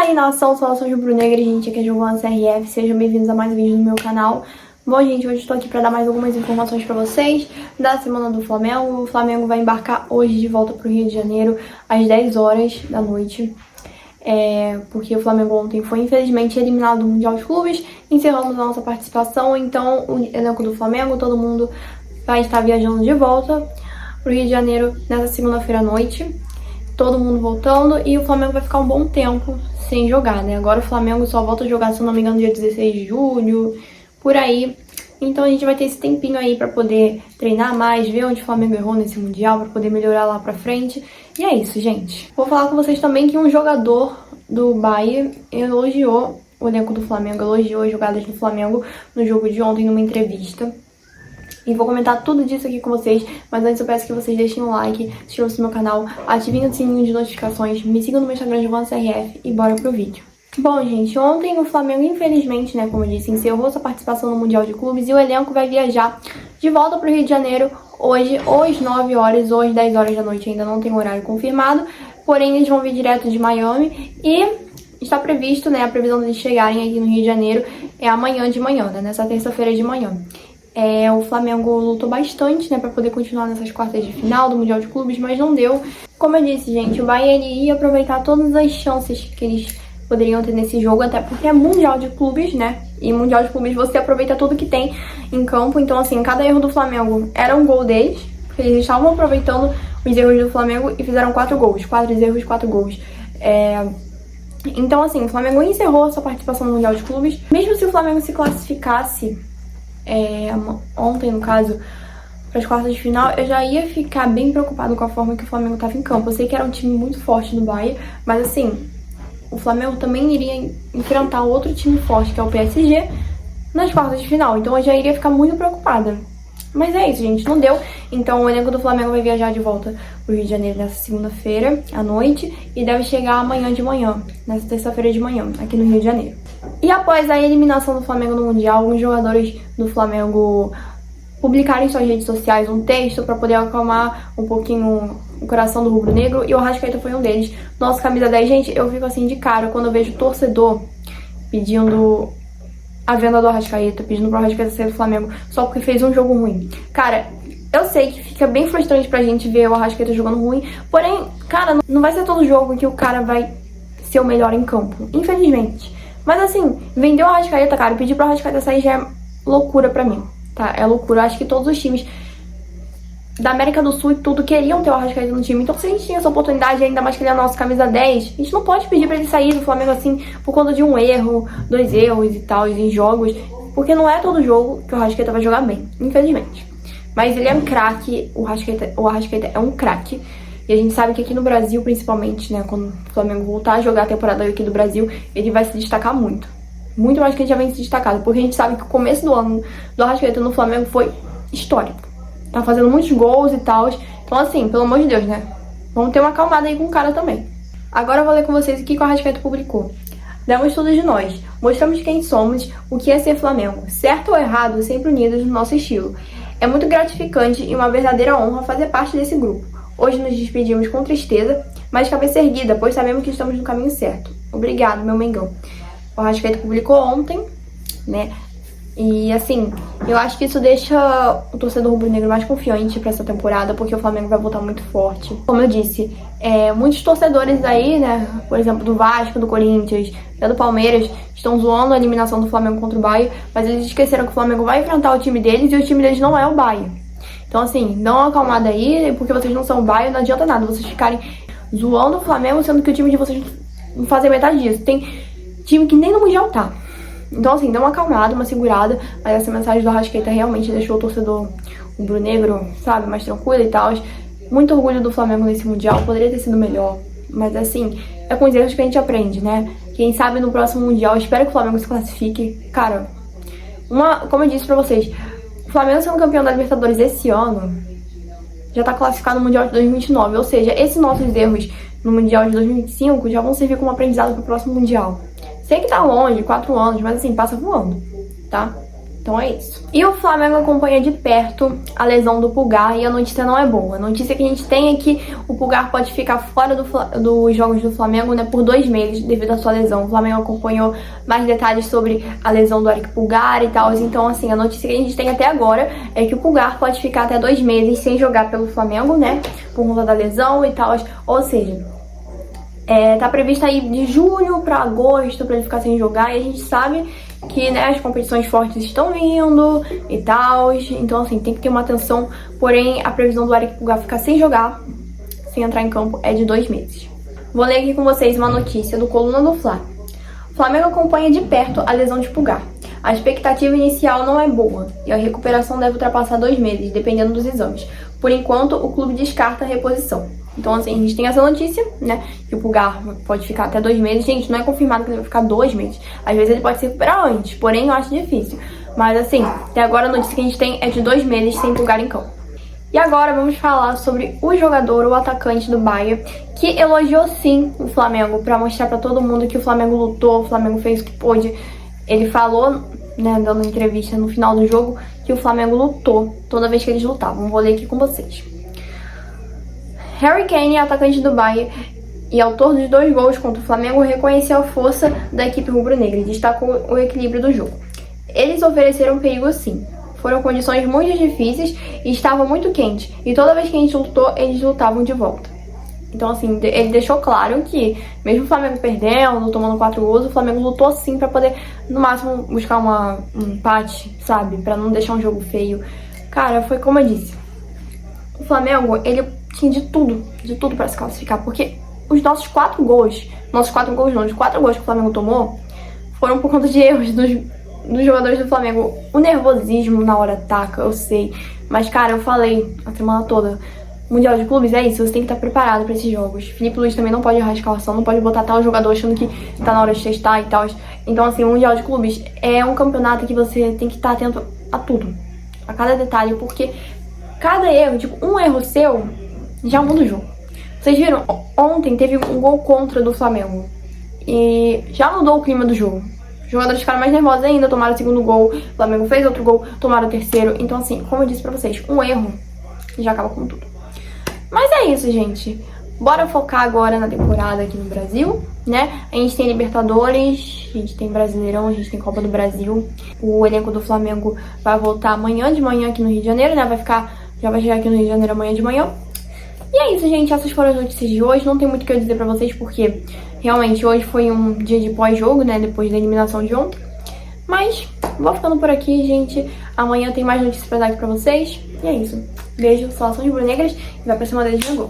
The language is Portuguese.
aí, nação, saudações rubro-negras, gente, aqui é Giovana CRF, sejam bem-vindos a mais um vídeo no meu canal. Bom, gente, hoje estou aqui para dar mais algumas informações para vocês da semana do Flamengo. O Flamengo vai embarcar hoje de volta para o Rio de Janeiro às 10 horas da noite. Porque o Flamengo ontem foi, infelizmente, eliminado do Mundial de Clubes. Encerramos a nossa participação, então o elenco do Flamengo, todo mundo vai estar viajando de volta para o Rio de Janeiro nessa segunda-feira à noite. Todo mundo voltando e o Flamengo vai ficar um bom tempo sem jogar, né? Agora o Flamengo só volta a jogar, se eu não me engano, dia 16 de julho, por aí. Então a gente vai ter esse tempinho aí pra poder treinar mais, ver onde o Flamengo errou nesse Mundial, pra poder melhorar lá pra frente. E é isso, gente. Vou falar com vocês também que um jogador do Bahia elogiou o elenco do Flamengo, elogiou as jogadas do Flamengo no jogo de ontem, numa entrevista. E vou comentar tudo disso aqui com vocês, mas antes eu peço que vocês deixem um like, se inscrevam no meu canal, ativem o sininho de notificações, me sigam no meu Instagram, GiovanaCRF, e bora pro vídeo. Bom, gente, ontem o Flamengo, infelizmente, né, como eu disse, encerrou sua participação no Mundial de Clubes e o elenco vai viajar de volta pro Rio de Janeiro hoje, às 9 horas, ou às 10 horas da noite, ainda não tem horário confirmado, porém eles vão vir direto de Miami e está previsto, né, a previsão deles chegarem aqui no Rio de Janeiro é amanhã de manhã, né, nessa terça-feira de manhã. O Flamengo lutou bastante, né, pra poder continuar nessas quartas de final do Mundial de Clubes, mas não deu. Como eu disse, gente, o Bahia ia aproveitar todas as chances que eles poderiam ter nesse jogo, até porque é Mundial de Clubes, né, e Mundial de Clubes você aproveita tudo que tem em campo. Então, assim, cada erro do Flamengo era um gol deles, porque eles estavam aproveitando os erros do Flamengo e fizeram 4 gols, 4 erros, 4 gols. Então, assim, o Flamengo encerrou a sua participação no Mundial de Clubes. Mesmo se o Flamengo se classificasse ontem, no caso, para as quartas de final, eu já ia ficar bem preocupado com a forma que o Flamengo estava em campo. Eu sei que era um time muito forte do Bahia, mas assim, o Flamengo também iria enfrentar outro time forte, que é o PSG, nas quartas de final. Então eu já iria ficar muito preocupada. Mas é isso, gente, não deu. Então o elenco do Flamengo vai viajar de volta pro Rio de Janeiro nessa segunda-feira à noite e deve chegar amanhã de manhã, nessa terça-feira de manhã, aqui no Rio de Janeiro. E após a eliminação do Flamengo no Mundial, alguns jogadores do Flamengo publicaram em suas redes sociais um texto para poder acalmar um pouquinho o coração do rubro-negro, e o Arrascaeta foi um deles. Nossa, camisa 10, gente, eu fico assim de cara quando eu vejo torcedor pedindo a venda do Arrascaeta, pedindo pro Arrascaeta sair do Flamengo só porque fez um jogo ruim. Cara, eu sei que fica bem frustrante pra gente ver o Arrascaeta jogando ruim, porém, cara, não vai ser todo jogo que o cara vai ser o melhor em campo, infelizmente. Mas assim, vender o Arrascaeta, cara, pedir pro Arrascaeta sair já é loucura pra mim, tá? É loucura. Acho que todos os times da América do Sul e tudo queriam ter o Arrascaeta no time. Então se a gente tinha essa oportunidade, ainda mais que ele é a nossa camisa 10, a gente não pode pedir pra ele sair do Flamengo assim por conta de um erro, 2 erros e tal, em jogos. Porque não é todo jogo que o Arrascaeta vai jogar bem, infelizmente. Mas ele é um craque, o Arrascaeta é um craque. E a gente sabe que aqui no Brasil, principalmente, né, quando o Flamengo voltar a jogar a temporada aqui do Brasil, ele vai se destacar muito. Muito mais que ele já vem se destacado. Porque a gente sabe que o começo do ano do Arrascaeta no Flamengo foi histórico. Tá fazendo muitos gols e tal. Então, assim, pelo amor de Deus, né? Vamos ter uma acalmada aí com o cara também. Agora eu vou ler com vocês o que o Arrascaeta publicou. Demos tudo de nós. Mostramos quem somos, o que é ser Flamengo. Certo ou errado, sempre unidos no nosso estilo. É muito gratificante e uma verdadeira honra fazer parte desse grupo. Hoje nos despedimos com tristeza, mas cabeça erguida, pois sabemos que estamos no caminho certo. Obrigado, meu Mengão. O Arrascaeta publicou ontem, né? E assim, eu acho que isso deixa o torcedor rubro-negro mais confiante pra essa temporada, porque o Flamengo vai voltar muito forte. Como eu disse, muitos torcedores aí, né, por exemplo, do Vasco, do Corinthians, até do Palmeiras, estão zoando a eliminação do Flamengo contra o Bahia, mas eles esqueceram que o Flamengo vai enfrentar o time deles e o time deles não é o Bahia. Então assim, dá uma acalmada aí, porque vocês não são o Bahia, não adianta nada vocês ficarem zoando o Flamengo, sendo que o time de vocês não fazem metade disso. Tem time que nem no Mundial tá. Então, assim, dá uma acalmada, uma segurada, mas essa mensagem do Arrascaeta realmente deixou o torcedor rubro-negro, sabe, mais tranquilo e tal. Muito orgulho do Flamengo nesse Mundial, poderia ter sido melhor, mas assim, é com os erros que a gente aprende, né? Quem sabe no próximo Mundial, espero que o Flamengo se classifique. Cara, como eu disse pra vocês, o Flamengo sendo campeão da Libertadores esse ano, já tá classificado no Mundial de 2029, ou seja, esses nossos erros no Mundial de 2025 já vão servir como aprendizado pro próximo Mundial. Sei que tá longe, 4 anos, mas assim, passa voando, tá? Então é isso. E o Flamengo acompanha de perto a lesão do Pulgar e a notícia não é boa. A notícia que a gente tem é que o Pulgar pode ficar fora dos jogos do Flamengo, né, por 2 meses devido à sua lesão. O Flamengo acompanhou mais detalhes sobre a lesão do Eric Pulgar e tal. Então, assim, a notícia que a gente tem até agora é que o Pulgar pode ficar até 2 meses sem jogar pelo Flamengo, né, por conta da lesão e tal. Ou seja, tá previsto aí de julho pra agosto pra ele ficar sem jogar, e a gente sabe que, né, as competições fortes estão vindo e tal, então assim, tem que ter uma atenção. Porém, a previsão do Eric Pulgar ficar sem jogar, sem entrar em campo, é de 2 meses. Vou ler aqui com vocês uma notícia do Coluna do Fla. O Flamengo acompanha de perto a lesão de Pulgar. A expectativa inicial não é boa e a recuperação deve ultrapassar 2 meses, dependendo dos exames. Por enquanto, o clube descarta a reposição. Então, assim, a gente tem essa notícia, né, que o Pulgar pode ficar até 2 meses. Gente, não é confirmado que ele vai ficar 2 meses. Às vezes ele pode se recuperar antes, porém eu acho difícil. Mas, assim, até agora a notícia que a gente tem é de 2 meses sem Pulgar em campo. E agora vamos falar sobre o jogador, o atacante do Bayern, que elogiou sim o Flamengo, pra mostrar pra todo mundo que o Flamengo lutou, o Flamengo fez o que pôde. Ele falou, né, dando entrevista no final do jogo, que o Flamengo lutou toda vez que eles lutavam. Vou ler aqui com vocês. Harry Kane, atacante do Bayern e autor dos 2 gols contra o Flamengo, reconheceu a força da equipe rubro-negra e destacou o equilíbrio do jogo. Eles ofereceram perigo sim. Foram condições muito difíceis e estava muito quente. E toda vez que a gente lutou, eles lutavam de volta. Então, assim, ele deixou claro que, mesmo o Flamengo perdendo, tomando 4 gols, o Flamengo lutou sim pra poder, no máximo, buscar um empate, sabe? Pra não deixar um jogo feio. Cara, foi como eu disse. O Flamengo, ele tinha de tudo pra se classificar, porque os nossos 4 gols, os 4 gols que o Flamengo tomou, foram por conta de erros dos jogadores do Flamengo. O nervosismo na hora ataca, eu sei, mas cara, eu falei a semana toda, Mundial de Clubes é isso, você tem que estar preparado pra esses jogos. Felipe Luiz também não pode errar a escalação, não pode botar tal jogador achando que tá na hora de testar e tal. Então assim, o Mundial de Clubes é um campeonato que você tem que estar atento a tudo, a cada detalhe, porque cada erro, tipo, um erro seu já muda o jogo. Vocês viram? Ontem teve um gol contra do Flamengo e já mudou o clima do jogo. Os jogadores ficaram mais nervosos ainda, tomaram o 2º gol, o Flamengo fez outro gol, tomaram o 3º. Então assim, como eu disse pra vocês, um erro já acaba com tudo. Mas é isso, gente. Bora focar agora na temporada aqui no Brasil, né? A gente tem Libertadores, a gente tem Brasileirão, a gente tem Copa do Brasil. O elenco do Flamengo vai voltar amanhã de manhã aqui no Rio de Janeiro, né? Já vai chegar aqui no Rio de Janeiro amanhã de manhã. E é isso, gente. Essas foram as notícias de hoje. Não tem muito o que eu dizer pra vocês, porque realmente hoje foi um dia de pós-jogo, né? Depois da eliminação de ontem. Mas vou ficando por aqui, gente. Amanhã tem mais notícias pra dar aqui pra vocês. E é isso. Beijo, saudações rubro-negras e vai pra cima deles no gol.